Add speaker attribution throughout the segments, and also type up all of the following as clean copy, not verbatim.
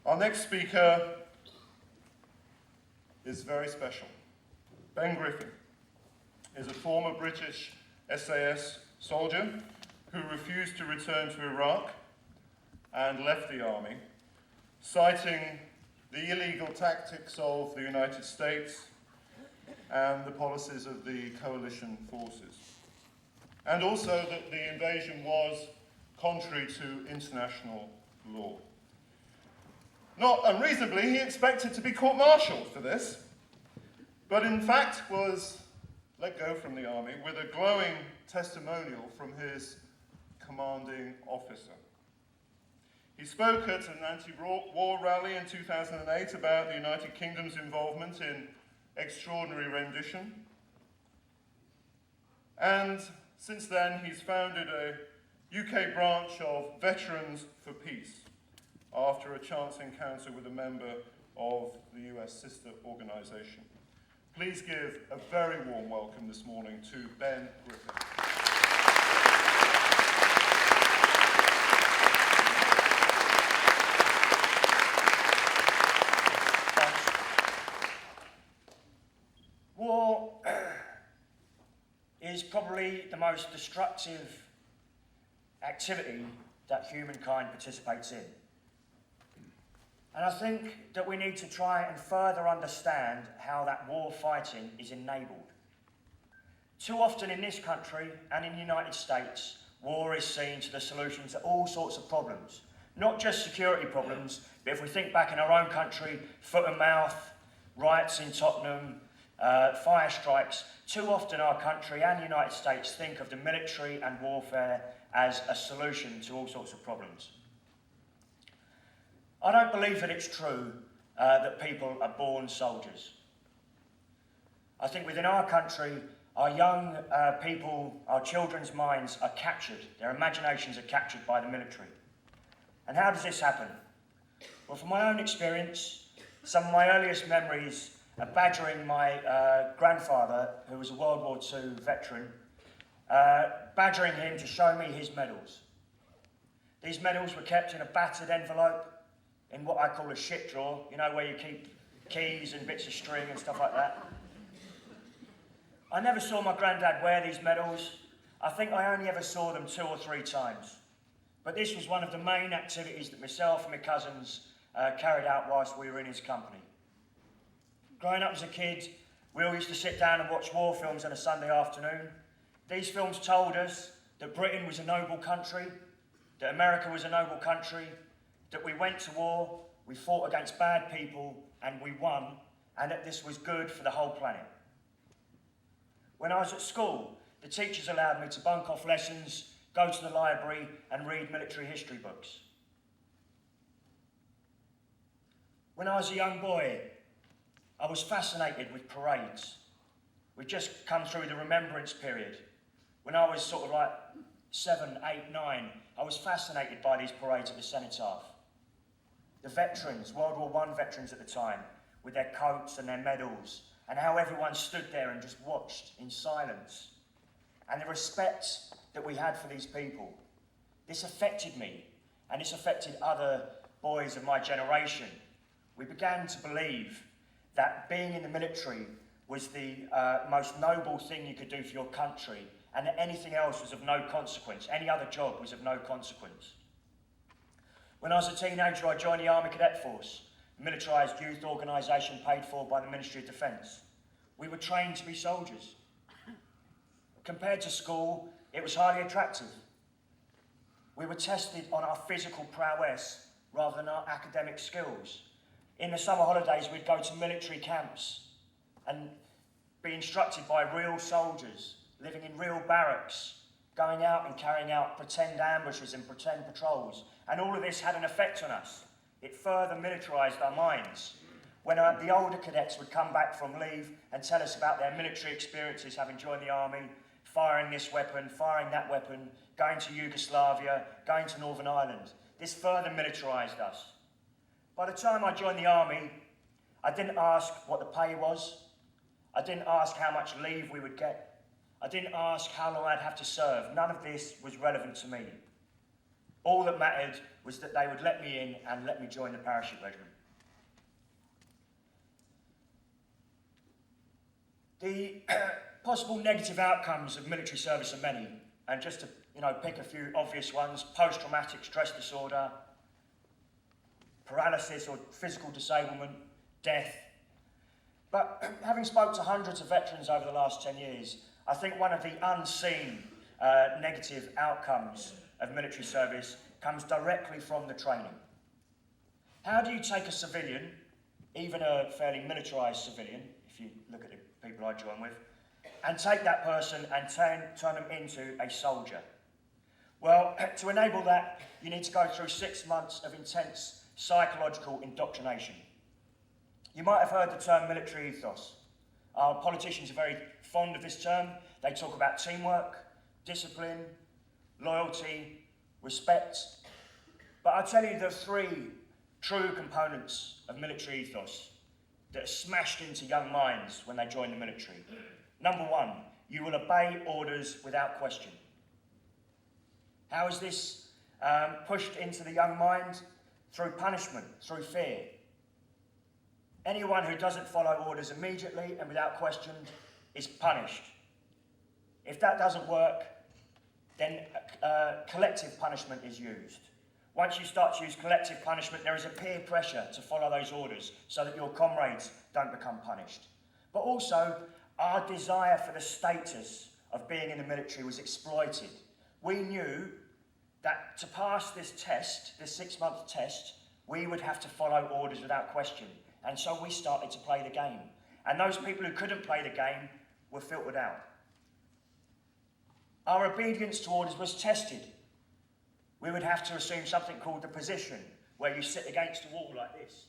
Speaker 1: Our next speaker is very special. Ben Griffin is a former British SAS soldier who refused to return to Iraq and left the army, citing the illegal tactics of the United States and the policies of the coalition forces, and also that the invasion was contrary to international law. Not unreasonably, he expected to be court-martialed for this, but in fact was let go from the army with a glowing testimonial from his commanding officer. He spoke at an anti-war rally in 2008 about the United Kingdom's involvement in extraordinary rendition, and since then he's founded a UK branch of Veterans for Peace after a chance encounter with a member of the US sister organisation. Please give a very warm welcome this morning to Ben Griffin.
Speaker 2: War is probably the most destructive activity that humankind participates in. And I think that we need to try and further understand how that war fighting is enabled. Too often in this country and in the United States, war is seen to the solution to all sorts of problems. Not just security problems, but if we think back in our own country, foot and mouth, riots in Tottenham, fire strikes, too often our country and the United States think of the military and warfare as a solution to all sorts of problems. I don't believe that it's true that people are born soldiers. I think within our country, our young people, our children's minds are captured, their imaginations are captured by the military. And how does this happen? Well, from my own experience, some of my earliest memories are badgering my grandfather, who was a World War II veteran, badgering him to show me his medals. These medals were kept in a battered envelope in what I call a shit drawer, you know, where you keep keys and bits of string and stuff like that. I never saw my granddad wear these medals. I think I only ever saw them 2 or 3 times. But this was one of the main activities that myself and my cousins carried out whilst we were in his company. Growing up as a kid, we all used to sit down and watch war films on a Sunday afternoon. These films told us that Britain was a noble country, that America was a noble country, that we went to war, we fought against bad people, and we won, and that this was good for the whole planet. When I was at school, the teachers allowed me to bunk off lessons, go to the library, and read military history books. When I was a young boy, I was fascinated with parades. We'd just come through the remembrance period. When I was sort of like 7, 8, 9, I was fascinated by these parades at the Cenotaph. The veterans, World War I veterans at the time, with their coats and their medals, and how everyone stood there and just watched in silence. And the respect that we had for these people. This affected me, and this affected other boys of my generation. We began to believe that being in the military was the most noble thing you could do for your country, and that anything else was of no consequence. Any other job was of no consequence. When I was a teenager, I joined the Army Cadet Force, a militarised youth organisation paid for by the Ministry of Defence. We were trained to be soldiers. Compared to school, it was highly attractive. We were tested on our physical prowess rather than our academic skills. In the summer holidays, we'd go to military camps and be instructed by real soldiers, living in real barracks, going out and carrying out pretend ambushes and pretend patrols. And all of this had an effect on us. It further militarised our minds. When the older cadets would come back from leave and tell us about their military experiences having joined the army, firing this weapon, firing that weapon, going to Yugoslavia, going to Northern Ireland, this further militarised us. By the time I joined the army, I didn't ask what the pay was. I didn't ask how much leave we would get. I didn't ask how long I'd have to serve. None of this was relevant to me. All that mattered was that they would let me in and let me join the parachute regiment. The possible negative outcomes of military service are many, and just to pick a few obvious ones: post-traumatic stress disorder, paralysis or physical disablement, death. But having spoke to hundreds of veterans over the last 10 years, I think one of the unseen negative outcomes of military service comes directly from the training. How do you take a civilian, even a fairly militarised civilian, if you look at the people I join with, and take that person and turn them into a soldier? Well, to enable that, you need to go through 6 months of intense psychological indoctrination. You might have heard the term military ethos. Our politicians are very fond of this term. They talk about teamwork, discipline, loyalty, respect. But I'll tell you the 3 true components of military ethos that are smashed into young minds when they join the military. Number 1, you will obey orders without question. How is this pushed into the young mind? Through punishment, through fear. Anyone who doesn't follow orders immediately and without question is punished. If that doesn't work, then collective punishment is used. Once you start to use collective punishment, there is a peer pressure to follow those orders so that your comrades don't become punished. But also, our desire for the status of being in the military was exploited. We knew that to pass this test, this 6-month test, we would have to follow orders without question. And so we started to play the game. And those people who couldn't play the game were filtered out. Our obedience to orders was tested. We would have to assume something called the position, where you sit against a wall like this.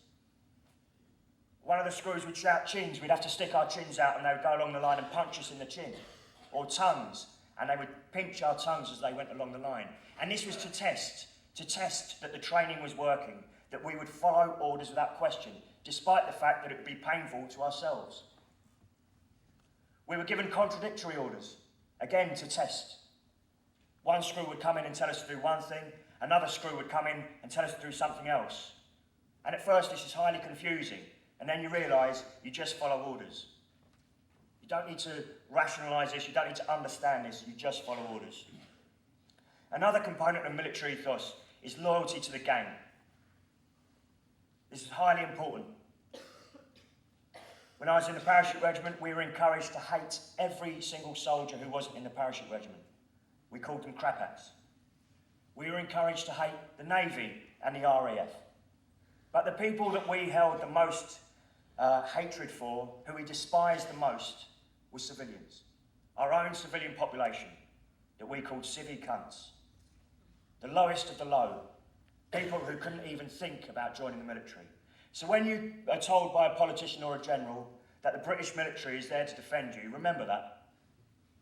Speaker 2: One of the screws would shout chins. We'd have to stick our chins out and they would go along the line and punch us in the chin. Or tongues, and they would pinch our tongues as they went along the line. And this was to test that the training was working, that we would follow orders without question, despite the fact that it would be painful to ourselves. We were given contradictory orders, again to test. One screw would come in and tell us to do one thing, another screw would come in and tell us to do something else. And at first this is highly confusing, and then you realise you just follow orders. You don't need to rationalise this, you don't need to understand this, you just follow orders. Another component of military ethos is loyalty to the gang. This is highly important. When I was in the parachute regiment, we were encouraged to hate every single soldier who wasn't in the parachute regiment. We called them crap-hats. We were encouraged to hate the Navy and the RAF. But the people that we held the most hatred for, who we despised the most, were civilians. Our own civilian population, that we called civvy cunts. The lowest of the low. People who couldn't even think about joining the military. So when you are told by a politician or a general that the British military is there to defend you, remember that.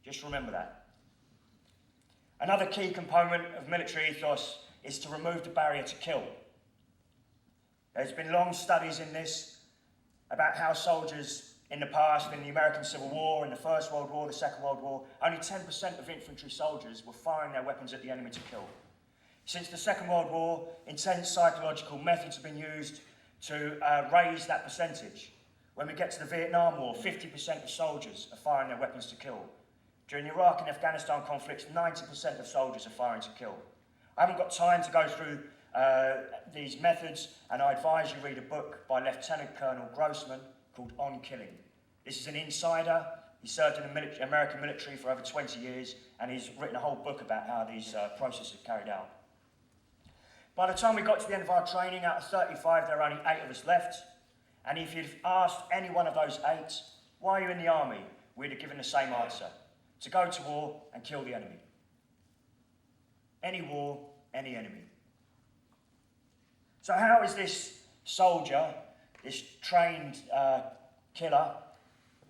Speaker 2: Just remember that. Another key component of military ethos is to remove the barrier to kill. There's been long studies in this about how soldiers in the past, in the American Civil War, in the First World War, the Second World War, only 10% of infantry soldiers were firing their weapons at the enemy to kill. Since the Second World War, intense psychological methods have been used to raise that percentage. When we get to the Vietnam War, 50% of soldiers are firing their weapons to kill. During the Iraq and Afghanistan conflicts, 90% of soldiers are firing to kill. I haven't got time to go through these methods, and I advise you read a book by Lieutenant Colonel Grossman called On Killing. This is an insider. He served in the American military for over 20 years, and he's written a whole book about how these processes are carried out. By the time we got to the end of our training, out of 35, there were only 8 of us left. And if you'd asked any one of those 8, why are you in the army? We'd have given the same answer. To go to war and kill the enemy. Any war, any enemy. So how is this soldier, this trained killer,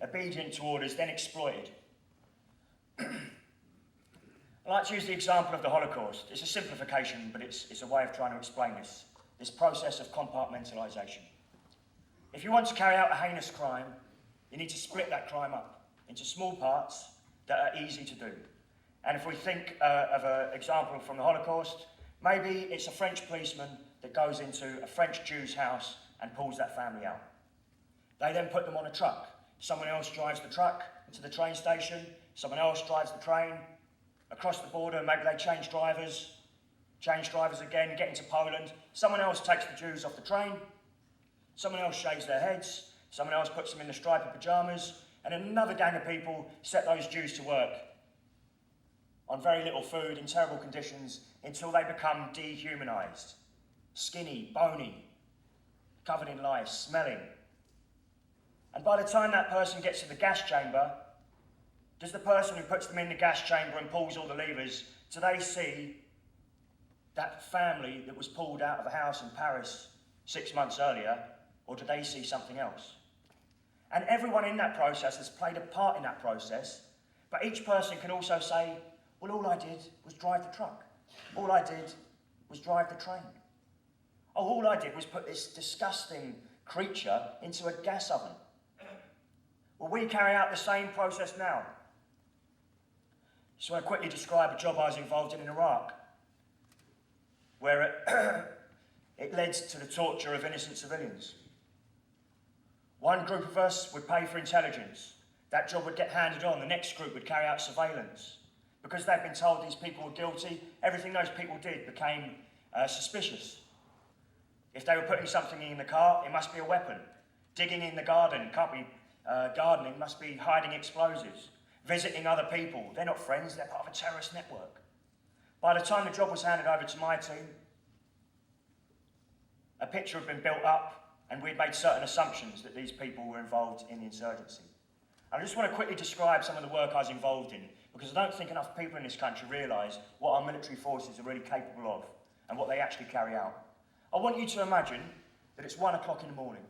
Speaker 2: obedient to orders, then exploited? I like to use the example of the Holocaust. It's a simplification, but it's a way of trying to explain this process of compartmentalisation. If you want to carry out a heinous crime, you need to split that crime up into small parts that are easy to do. And if we think of an example from the Holocaust, Maybe it's a French policeman that goes into a French Jew's house and pulls that family out. They then put them on a truck. Someone else drives the truck to the train station. Someone else drives the train across the border. Maybe they change drivers again, get into Poland. Someone else takes the Jews off the train. Someone else shaves their heads. Someone else puts them in the striped pyjamas. And another gang of people set those Jews to work on very little food, in terrible conditions, until they become dehumanised. Skinny, bony, covered in lice, smelling. And by the time that person gets to the gas chamber, does the person who puts them in the gas chamber and pulls all the levers, do they see that family that was pulled out of a house in Paris 6 months earlier, or do they see something else? And everyone in that process has played a part in that process, but each person can also say, well, all I did was drive the truck. All I did was drive the train. Oh, all I did was put this disgusting creature into a gas oven. Well, we carry out the same process now. So I quickly describe a job I was involved in Iraq, where it led to the torture of innocent civilians. One group of us would pay for intelligence. That job would get handed on. The next group would carry out surveillance. Because they'd been told these people were guilty, everything those people did became suspicious. If they were putting something in the car, it must be a weapon. Digging in the garden, can't be gardening, must be hiding explosives. Visiting other people, they're not friends, they're part of a terrorist network. By the time the job was handed over to my team, a picture had been built up and we'd made certain assumptions that these people were involved in the insurgency. I just want to quickly describe some of the work I was involved in, because I don't think enough people in this country realise what our military forces are really capable of and what they actually carry out. I want you to imagine that it's 1 o'clock in the morning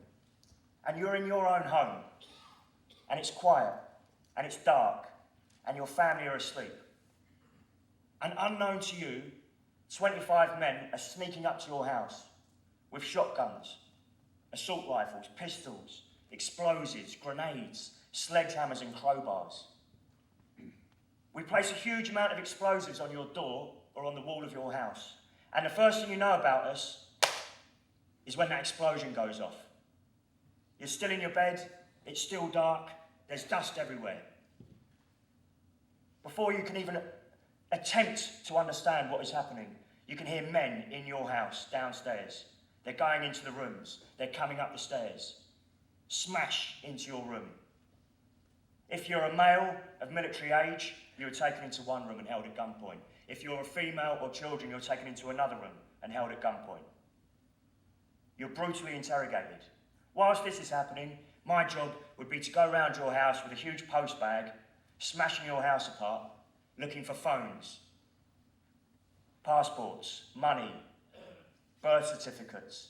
Speaker 2: and you're in your own home and it's quiet and it's dark and your family are asleep. And unknown to you, 25 men are sneaking up to your house with shotguns, assault rifles, pistols, explosives, grenades, sledgehammers and crowbars. We place a huge amount of explosives on your door or on the wall of your house. And the first thing you know about us is when that explosion goes off. You're still in your bed, it's still dark, there's dust everywhere. Before you can even attempt to understand what is happening, you can hear men in your house downstairs. They're going into the rooms, they're coming up the stairs. Smash into your room. If you're a male of military age, you're taken into one room and held at gunpoint. If you're a female or children, you're taken into another room and held at gunpoint. You're brutally interrogated. Whilst this is happening, my job would be to go around your house with a huge post bag, smashing your house apart, looking for phones, passports, money, birth certificates,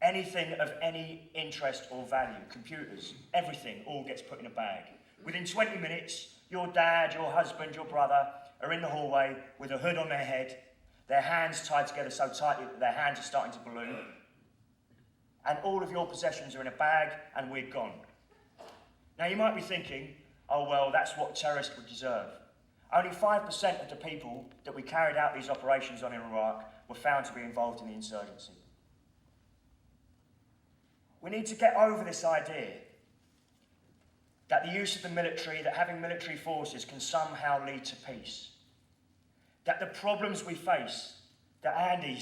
Speaker 2: anything of any interest or value, computers, everything all gets put in a bag. Within 20 minutes, your dad, your husband, your brother are in the hallway with a hood on their head, their hands tied together so tightly that their hands are starting to balloon, and all of your possessions are in a bag and we're gone. Now you might be thinking, oh well, that's what terrorists would deserve. Only 5% of the people that we carried out these operations on in Iraq were found to be involved in the insurgency. We need to get over this idea that the use of the military, that having military forces can somehow lead to peace. That the problems we face, that Andy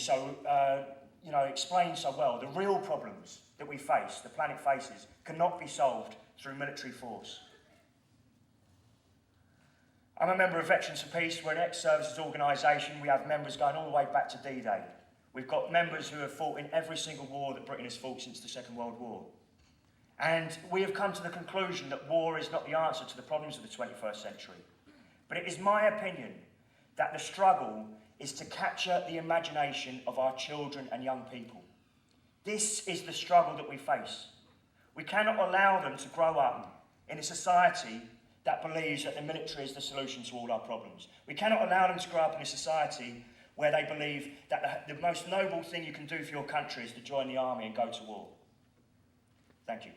Speaker 2: explained so well, the real problems that we face, the planet faces, cannot be solved through military force. I'm a member of Veterans for Peace. We're an ex-services organisation. We have members going all the way back to D-Day. We've got members who have fought in every single war that Britain has fought since the Second World War. And we have come to the conclusion that war is not the answer to the problems of the 21st century. But it is my opinion that the struggle is to capture the imagination of our children and young people. This is the struggle that we face. We cannot allow them to grow up in a society that believes that the military is the solution to all our problems. We cannot allow them to grow up in a society where they believe that the most noble thing you can do for your country is to join the army and go to war. Thank you.